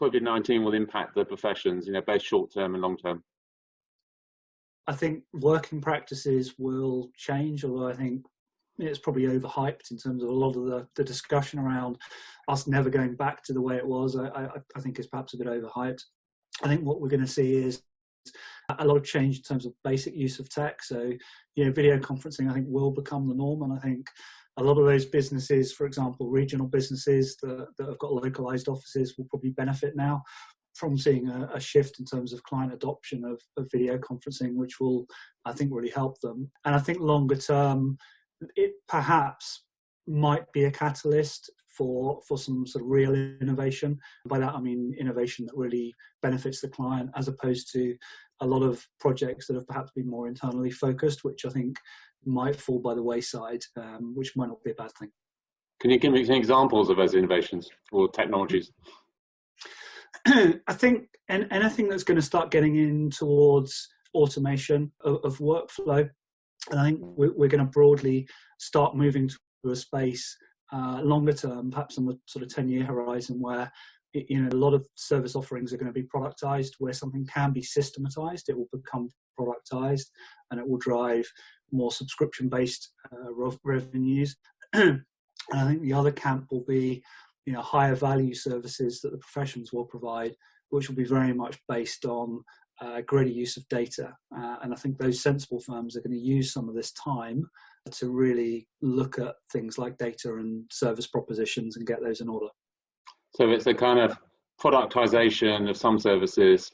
COVID-19 will impact the professions, both short term and long term? I think working practices will change, although I think it's probably overhyped in terms of a lot of the discussion around us never going back to the way it was. I think is perhaps a bit overhyped. I think what we're going to see is a lot of change in terms of basic use of tech. So, video conferencing, I think, will become the norm. And I think a lot of those businesses, for example, regional businesses that have got localized offices, will probably benefit now from seeing a shift in terms of client adoption of video conferencing, which will, I think, really help them. And I think longer term, it perhaps might be a catalyst for some sort of real innovation. By that, I mean innovation that really benefits the client, as opposed to a lot of projects that have perhaps been more internally focused, which I think might fall by the wayside, which might not be a bad thing. Can you give me some examples of those innovations or technologies? I think anything that's going to start getting in towards automation of workflow, and I think we're going to broadly start moving to a space longer term, perhaps on the sort of 10-year horizon, where a lot of service offerings are going to be productized. Where something can be systematized, it will become productized, and it will drive more subscription-based revenues. And I think the other camp will be higher value services that the professions will provide, which will be very much based on greater use of data. And I think those sensible firms are going to use some of this time to really look at things like data and service propositions and get those in order. So it's a kind of productization of some services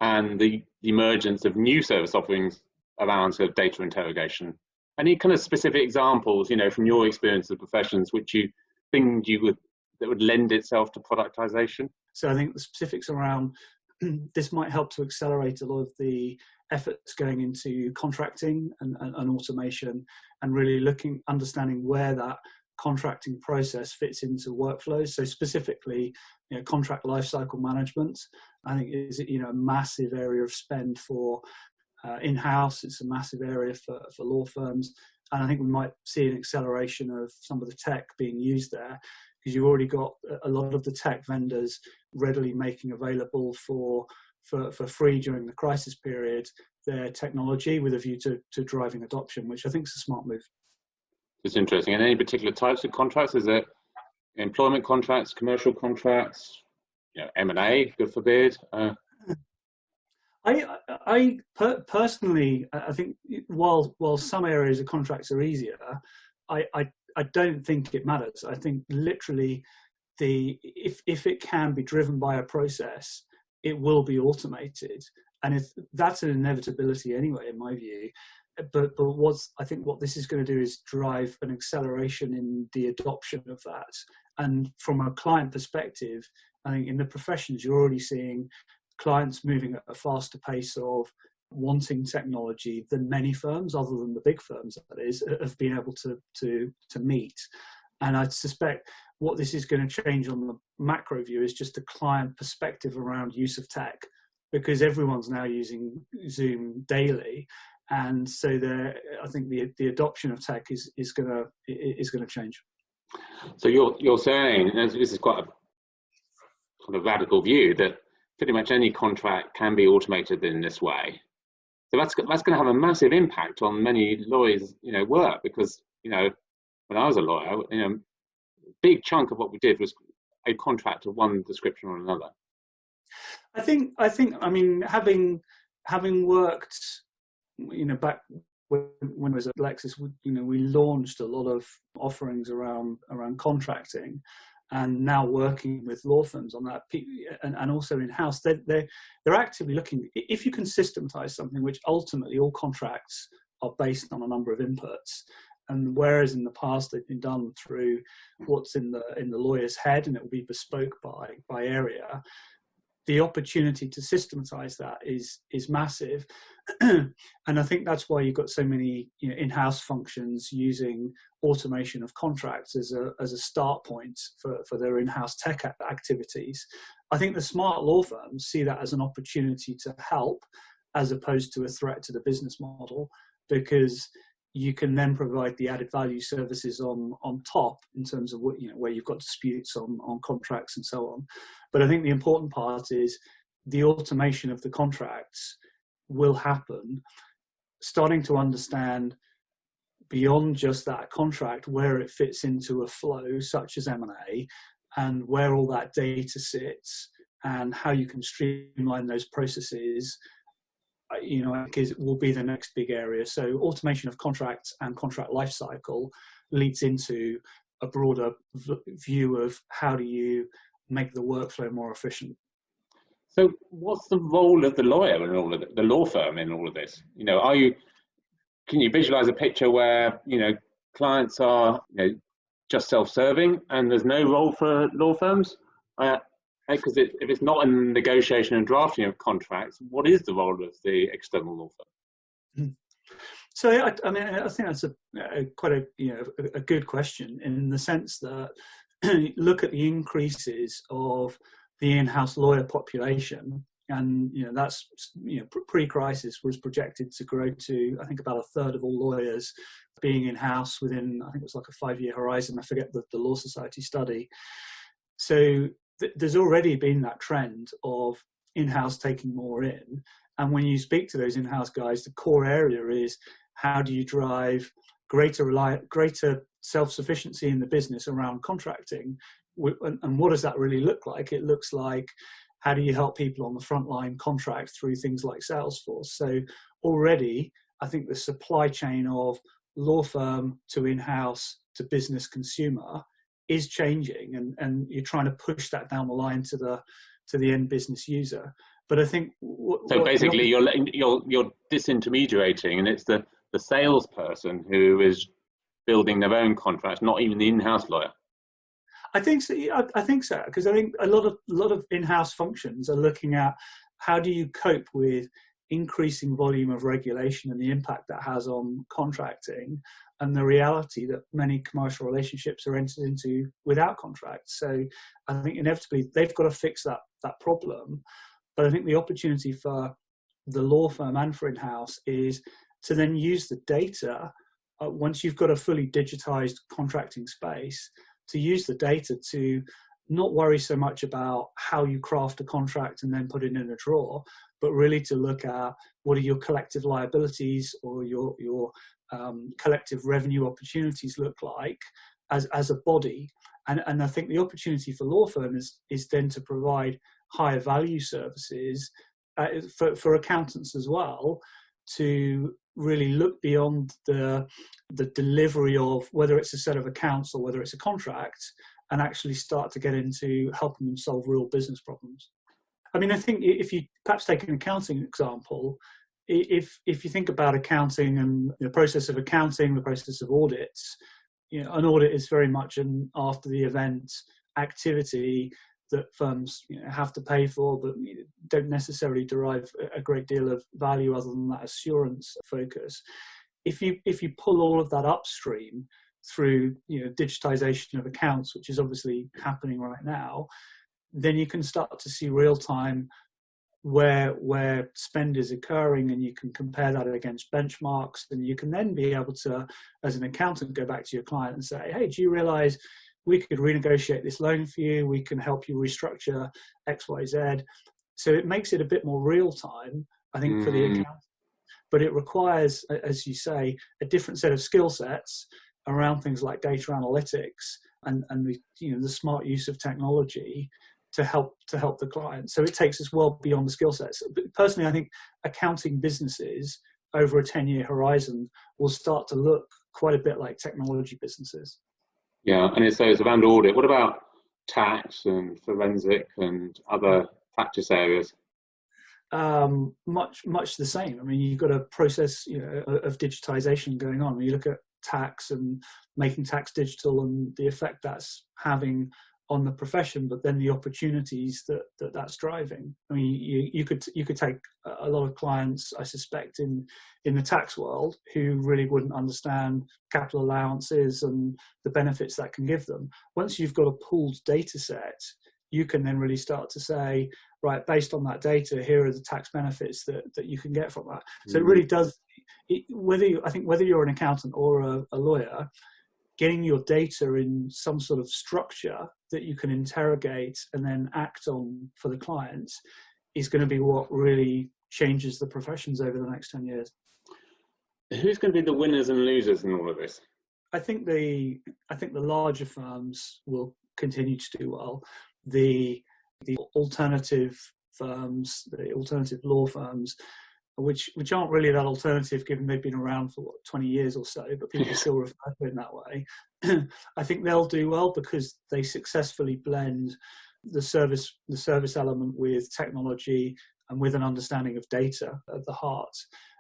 and the emergence of new service offerings around sort of data interrogation. Any kind of specific examples, from your experience of professions, which you think that would lend itself to productization? So I think the specifics around this might help to accelerate a lot of the efforts going into contracting and automation, and really understanding where that contracting process fits into workflows. So specifically, contract lifecycle management, I think is a massive area of spend for in-house. It's a massive area for law firms, and I think we might see an acceleration of some of the tech being used there, because you've already got a lot of the tech vendors readily making available for free during the crisis period their technology with a view to driving adoption, which I think is a smart move. It's interesting. And any particular types of contracts? Is it employment contracts, commercial contracts, M&A, God forbid? I personally, I think while some areas of contracts are easier, I don't think it matters. I think literally if it can be driven by a process, it will be automated, and that's an inevitability anyway, in my view. But I think what this is going to do is drive an acceleration in the adoption of that. And from a client perspective, I think in the professions you're already seeing clients moving at a faster pace of wanting technology than many firms, other than the big firms, that is, have been able to meet. And I suspect what this is going to change on the macro view is just the client perspective around use of tech, because everyone's now using Zoom daily. And so I think the adoption of tech is going to change. So you're saying, and this is quite a kind of radical view, that pretty much any contract can be automated in this way. So that's going to have a massive impact on many lawyers' work, because when I was a lawyer, a big chunk of what we did was a contract of one description or another. I think I mean, having worked back when I was at Lexis, we launched a lot of offerings around contracting, and now working with law firms on that, and also in-house, they're actively looking, if you can systematize something, which ultimately all contracts are based on a number of inputs, and whereas in the past they've been done through what's in the lawyer's head, and it will be bespoke by area, the opportunity to systematize that is massive. And I think that's why you've got so many in-house functions using automation of contracts as a start point for their in-house tech activities. I think the smart law firms see that as an opportunity to help, as opposed to a threat to the business model, because you can then provide the added value services on top in terms of what, where you've got disputes on contracts and so on. But I think the important part is the automation of the contracts will happen, starting to understand beyond just that contract where it fits into a flow such as M&A, and where all that data sits and how you can streamline those processes. Because it will be the next big area. So automation of contracts and contract lifecycle leads into a broader view of how do you make the workflow more efficient. So what's the role of the lawyer in all of the law firm in all of this? Can you visualize a picture where, clients are, just self-serving and there's no role for law firms? Because if it's not in negotiation and drafting of contracts, what is the role of the external law firm? So I think that's quite a good question, in the sense that look at the increases of the in-house lawyer population, and that's pre-crisis was projected to grow to, I think, about a third of all lawyers being in-house within, I think it was like a 5-year horizon. I forget the Law Society study. So there's already been that trend of in-house taking more in. And when you speak to those in-house guys, the core area is how do you drive greater self-sufficiency in the business around contracting? And what does that really look like? It looks like, how do you help people on the front line contract through things like Salesforce? So already, I think the supply chain of law firm to in-house to business consumer is changing, and you're trying to push that down the line to the end business user. But I think basically you're disintermediating, and it's the salesperson who is building their own contracts, not even the in-house lawyer. I think so. I think so, because I think a lot of in-house functions are looking at how do you cope with increasing volume of regulation and the impact that has on contracting, and the reality that many commercial relationships are entered into without contracts. So I think inevitably they've got to fix that problem. But I think the opportunity for the law firm and for in-house is to then use the data, once you've got a fully digitized contracting space, to use the data to not worry so much about how you craft a contract and then put it in a drawer, but really to look at what are your collective liabilities or your collective revenue opportunities look like as a body. And I think the opportunity for law firms is then to provide higher value services for accountants as well, to really look beyond the delivery of whether it's a set of accounts or whether it's a contract, and actually start to get into helping them solve real business problems. I mean, I think if you perhaps take an accounting example, if you think about accounting and the process of accounting, the process of audits, an audit is very much an after the event activity that firms have to pay for, but don't necessarily derive a great deal of value other than that assurance focus. If you pull all of that upstream through digitization of accounts, which is obviously happening right now, then you can start to see real time where spend is occurring, and you can compare that against benchmarks, and you can then be able to, as an accountant, go back to your client and say, hey, do you realize we could renegotiate this loan for you, we can help you restructure XYZ. So it makes it a bit more real time, I think, for the accountant. But it requires, as you say, a different set of skill sets around things like data analytics and the smart use of technology to help the client. So it takes us well beyond the skill sets. But personally, I think accounting businesses over a 10-year horizon will start to look quite a bit like technology businesses. Yeah, and it's around audit. What about tax and forensic and other practice areas? Much the same. I mean, you've got a process of digitization going on. When you look at tax and making tax digital and the effect that's having on the profession, but then the opportunities that's driving. I mean, you could take a lot of clients, I suspect, in the tax world who really wouldn't understand capital allowances and the benefits that can give them. Once you've got a pooled data set, you can then really start to say, right, based on that data, here are the tax benefits that you can get from that. So it really does, whether you're an accountant or a lawyer, getting your data in some sort of structure that you can interrogate and then act on for the clients is going to be what really changes the professions over the next 10 years. Who's going to be the winners and losers in all of this? I think the larger firms will continue to do well. The alternative firms, the alternative law firms, which aren't really that alternative given they've been around for 20 years or so, but people still refer to it in that way. I think they'll do well because they successfully blend the service element with technology and with an understanding of data at the heart.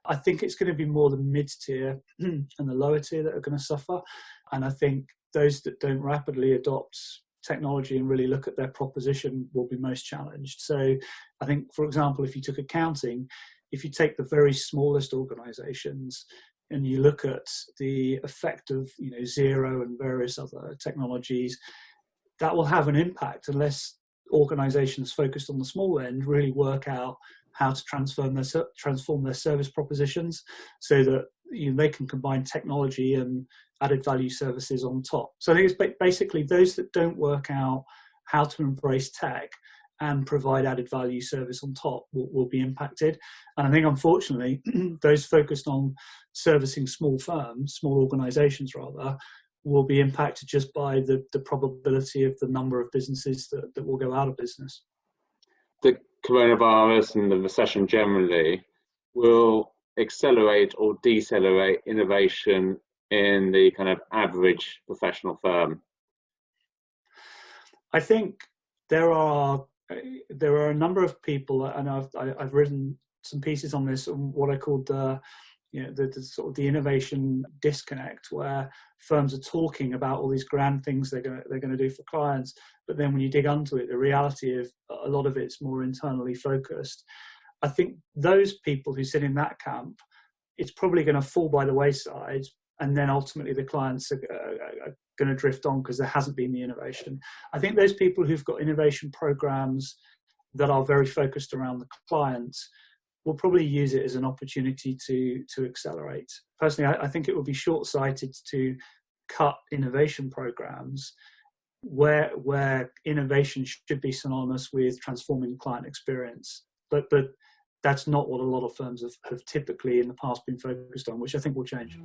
I think it's going to be more the mid-tier and the lower tier that are going to suffer. And I think those that don't rapidly adopt technology and really look at their proposition will be most challenged. So I think, for example, if you took accounting, if you take the very smallest organizations and you look at the effect of Xero and various other technologies, that will have an impact unless organizations focused on the small end really work out how to transform their service propositions so that they can combine technology and added value services on top. So I think it's basically those that don't work out how to embrace tech and provide added value service on top will be impacted. And I think, unfortunately, those focused on servicing small firms, small organizations rather, will be impacted just by the probability of the number of businesses that will go out of business. The coronavirus and the recession generally will accelerate or decelerate innovation in the kind of average professional firm? I think there are a number of people, and I've written some pieces on this, on what I called the sort of the innovation disconnect, where firms are talking about all these grand things they're going to do for clients, but then when you dig into it, the reality of a lot of it's more internally focused. I think those people who sit in that camp, it's probably going to fall by the wayside, and then ultimately the clients are going to drift on because there hasn't been the innovation. I think those people who've got innovation programs that are very focused around the clients will probably use it as an opportunity to accelerate. Personally, I think it would be short-sighted to cut innovation programs where innovation should be synonymous with transforming client experience. But that's not what a lot of firms have typically in the past been focused on, which I think will change.